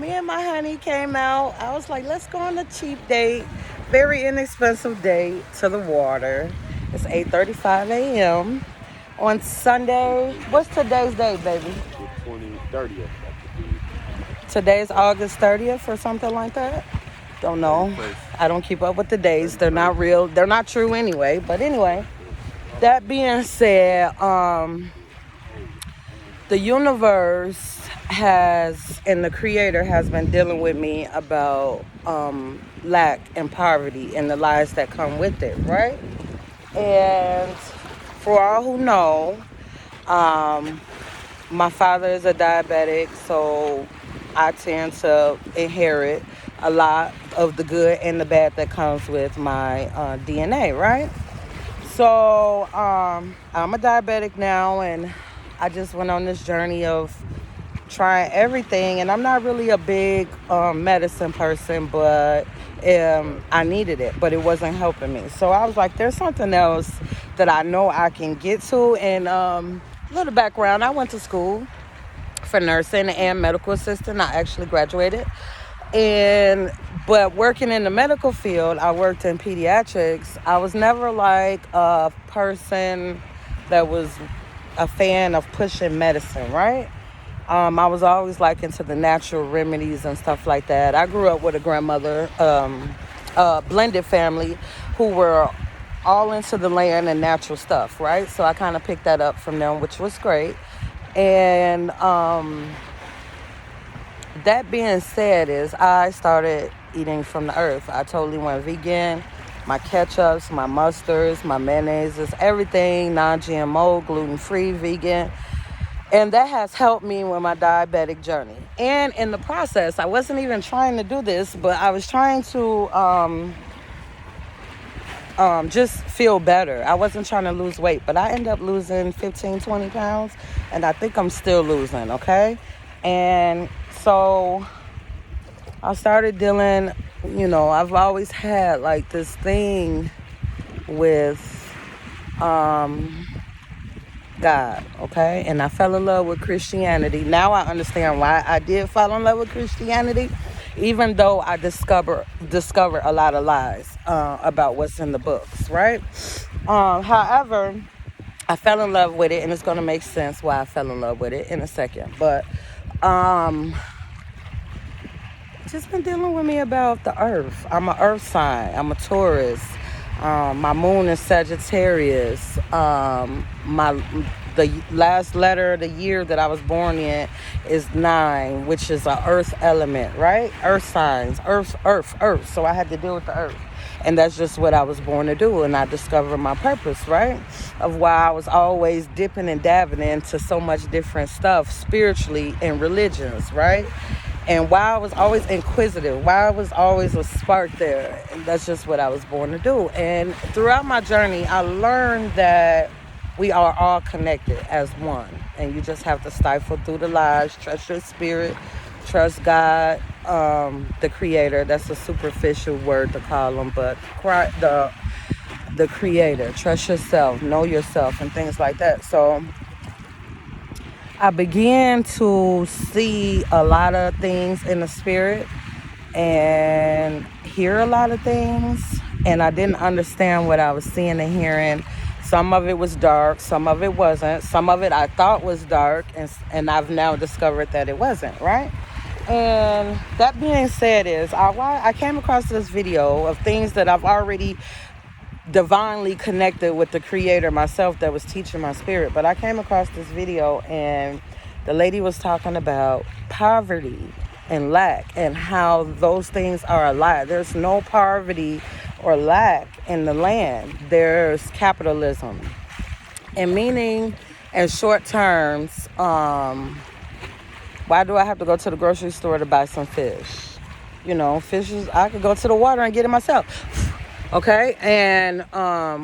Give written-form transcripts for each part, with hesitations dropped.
me and my honey came out. I was like, let's go on a cheap date, very inexpensive date to the water. It's 8:35 a.m. on Sunday. What's today's date, baby? The 30th. Today's August 30th or something like that. Don't know. I don't keep up with the days. They're not real. They're not true anyway. But anyway, that being said, the universe has and the creator has been dealing with me about lack and poverty and the lies that come with it, right? And for all who know, my father is a diabetic, so I tend to inherit a lot of the good and the bad that comes with my DNA, right? So I'm a diabetic now, and I just went on this journey of trying everything. And I'm not really a big medicine person, but I needed it, but it wasn't helping me. So I was like, there's something else that I know I can get to. And a little background, I went to school for nursing and medical assistant. I actually graduated. But working in the medical field, I worked in pediatrics. I was never like a person that was a fan of pushing medicine, right? I was always like into the natural remedies and stuff like that. I grew up with a grandmother, blended family who were all into the land and natural stuff, right? So I kind of picked that up from them, which was great. And that being said, I started eating from the earth. I totally went vegan. My ketchups, my mustards, my mayonnaises, everything non-GMO, gluten-free, vegan. And that has helped me with my diabetic journey. And in the process, I wasn't even trying to do this, but I was trying to just feel better. I wasn't trying to lose weight, but I ended up losing 15, 20 pounds, and I think I'm still losing, okay? And so I started dealing, I've always had like this thing with God, okay? And I fell in love with Christianity. Now I understand why I did fall in love with Christianity, even though I discover a lot of lies about what's in the books, right? However, I fell in love with it, and it's going to make sense why I fell in love with it in a second. But just been dealing with me about the earth. I'm an earth sign. I'm a Taurus. My moon is Sagittarius. The last letter of the year that I was born in is 9, which is an earth element, right? Earth signs, earth. So I had to deal with the earth. And that's just what I was born to do. And I discovered my purpose, right? Of why I was always dipping and dabbing into so much different stuff spiritually and religions, right? And why I was always inquisitive, why I was always a spark there. And that's just what I was born to do. And throughout my journey, I learned that we are all connected as one. And you just have to stifle through the lies, trust your spirit, trust God, the creator. That's a superficial word to call him, but the creator. Trust yourself, know yourself, and things like that. So I began to see a lot of things in the spirit and hear a lot of things, and I didn't understand what I was seeing and hearing. Some of it was dark, some of it wasn't. Some of it I thought was dark, and I've now discovered that it wasn't, right? And that being said I came across this video of things that I've already divinely connected with the creator myself that was teaching my spirit. But I came across this video, and the lady was talking about poverty and lack and how those things are a lie. There's no poverty or lack in the land. There's capitalism. And meaning, in short terms, why do I have to go to the grocery store to buy some fish? Fishes, I could go to the water and get it myself. Okay, and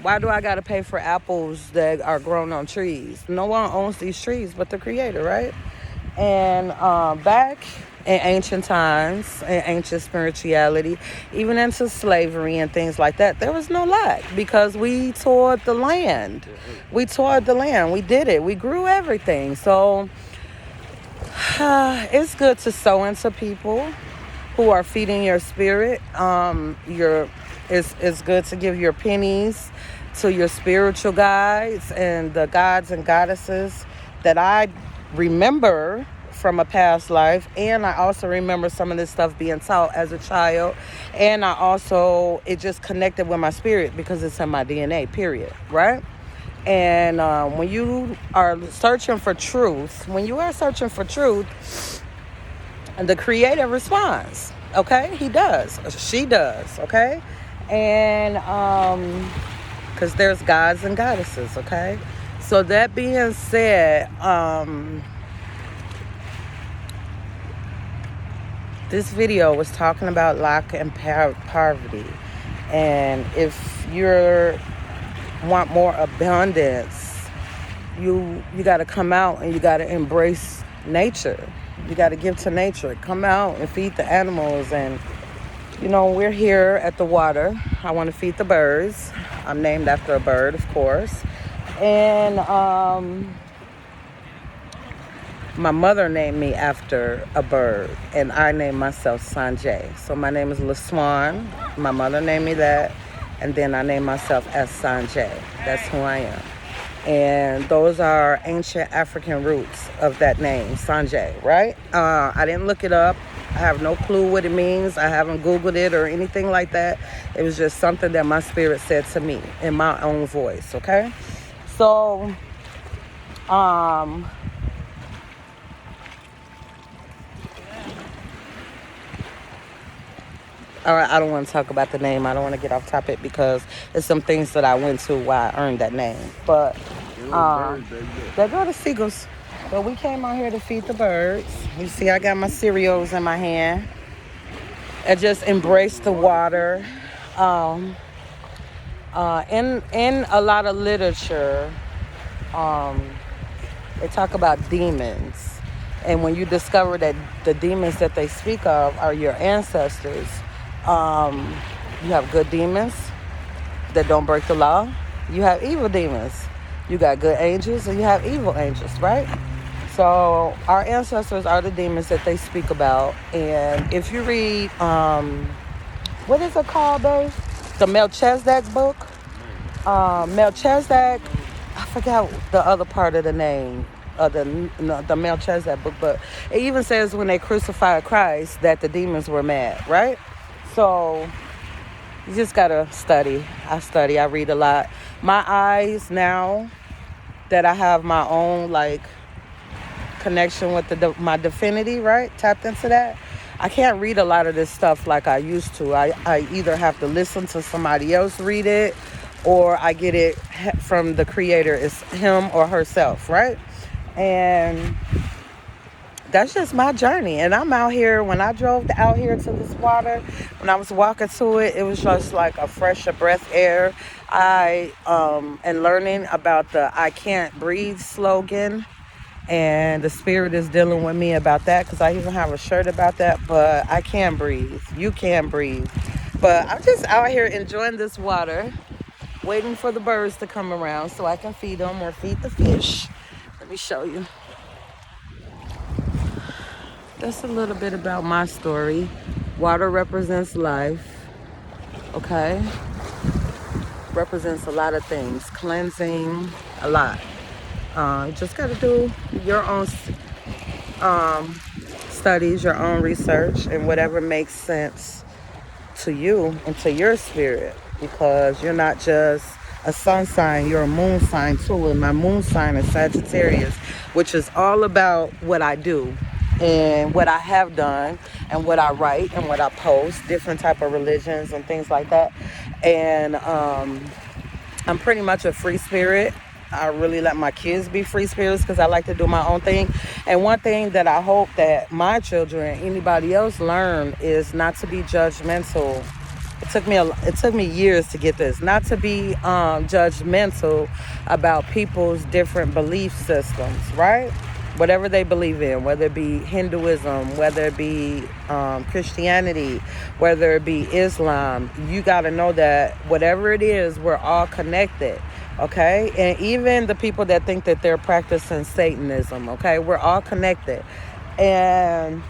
why do I gotta pay for apples that are grown on trees? No one owns these trees but the creator, right? And back in ancient times, in ancient spirituality, even into slavery and things like that, there was no lack because we toured the land. We toured the land. We did it. We grew everything. So It's good to sow into people who are feeding your spirit. It's good to give your pennies to your spiritual guides and the gods and goddesses that I remember from a past life, and I also remember some of this stuff being taught as a child, and I also it just connected with my spirit because it's in my DNA. Period. Right. And when you are searching for truth, the creator responds. Okay, he does, she does. Okay, and because there's gods and goddesses. Okay, so that being said, this video was talking about lack and poverty, and if you're want more abundance, you got to come out and you got to embrace nature. You got to give to nature. Come out and feed the animals. And we're here at the water. I want to feed the birds. I'm named after a bird, of course. And my mother named me after a bird, and I named myself Sanjay. So my name is LaSwan. My mother named me that. And then I named myself as Sanjay. That's who I am. And those are ancient African roots of that name, Sanjay, right? I didn't look it up. I have no clue what it means. I haven't Googled it or anything like that. It was just something that my spirit said to me in my own voice, okay? So, all right, I don't want to talk about the name. I don't want to get off topic because there's some things that I went to why I earned that name. But there go the seagulls. But we came out here to feed the birds. You see, I got my cereals in my hand. And just embrace the water. In a lot of literature, they talk about demons. And when you discover that the demons that they speak of are your ancestors, you have good demons that don't break the law. You have evil demons. You got good angels and you have evil angels, right? So our ancestors are the demons that they speak about. And if you read, what is it called, babe? The Melchizedek book. Melchizedek, I forgot the other part of the name of the Melchizedek book, but it even says when they crucified Christ that the demons were mad, right? So you just gotta study. I read a lot. My eyes, now that I have my own connection with my divinity, right? Tapped into that. I can't read a lot of this stuff like I used to. I either have to listen to somebody else read it, or I get it from the creator. It's him or herself, right? And that's just my journey. And I'm out here. When I drove out here to this water, when I was walking to it, it was just like a fresher breath air. I am learning about the I can't breathe slogan. And the spirit is dealing with me about that, because I even have a shirt about that. But I can breathe. You can breathe. But I'm just out here enjoying this water, waiting for the birds to come around so I can feed them or feed the fish. Let me show you. That's a little bit about my story. Water represents life, okay? Represents a lot of things. Cleansing, a lot. You just got to do your own studies, your own research, and whatever makes sense to you and to your spirit. Because you're not just a sun sign, you're a moon sign too. And my moon sign is Sagittarius, which is all about what I do and what I have done and what I write and what I post, different type of religions and things like that. And I'm pretty much a free spirit. I really let my kids be free spirits because I like to do my own thing. And one thing that I hope that my children, anybody else, learn is not to be judgmental. It took me years to get this. Not to be judgmental about people's different belief systems, right? Whatever they believe in, whether it be Hinduism, whether it be Christianity, whether it be Islam, you got to know that whatever it is, we're all connected, okay? And even the people that think that they're practicing Satanism, okay? We're all connected. And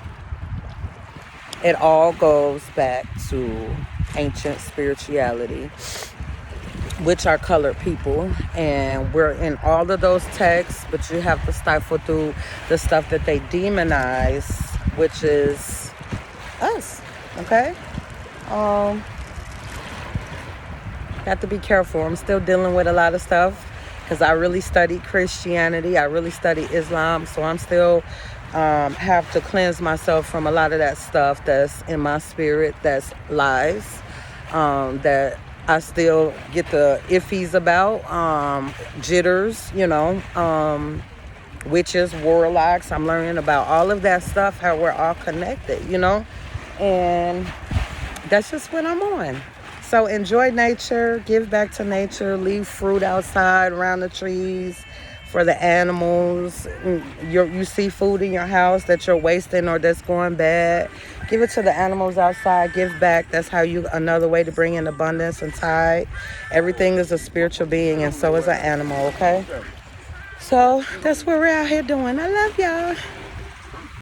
it all goes back to ancient spirituality, which are colored people. And we're in all of those texts, but you have to stifle through the stuff that they demonize, which is us. Okay? Have to be careful. I'm still dealing with a lot of stuff because I really studied Christianity. I really studied Islam. So I'm still have to cleanse myself from a lot of that stuff that's in my spirit, that's lies, that I still get the iffies about, jitters, witches, warlocks. I'm learning about all of that stuff, how we're all connected, and that's just what I'm on. So enjoy nature, give back to nature, leave fruit outside around the trees for the animals. You see food in your house that you're wasting or that's going bad, give it to the animals outside, give back. That's another way to bring in abundance and tide. Everything is a spiritual being, and so is an animal, okay? So that's what we're out here doing. I love y'all.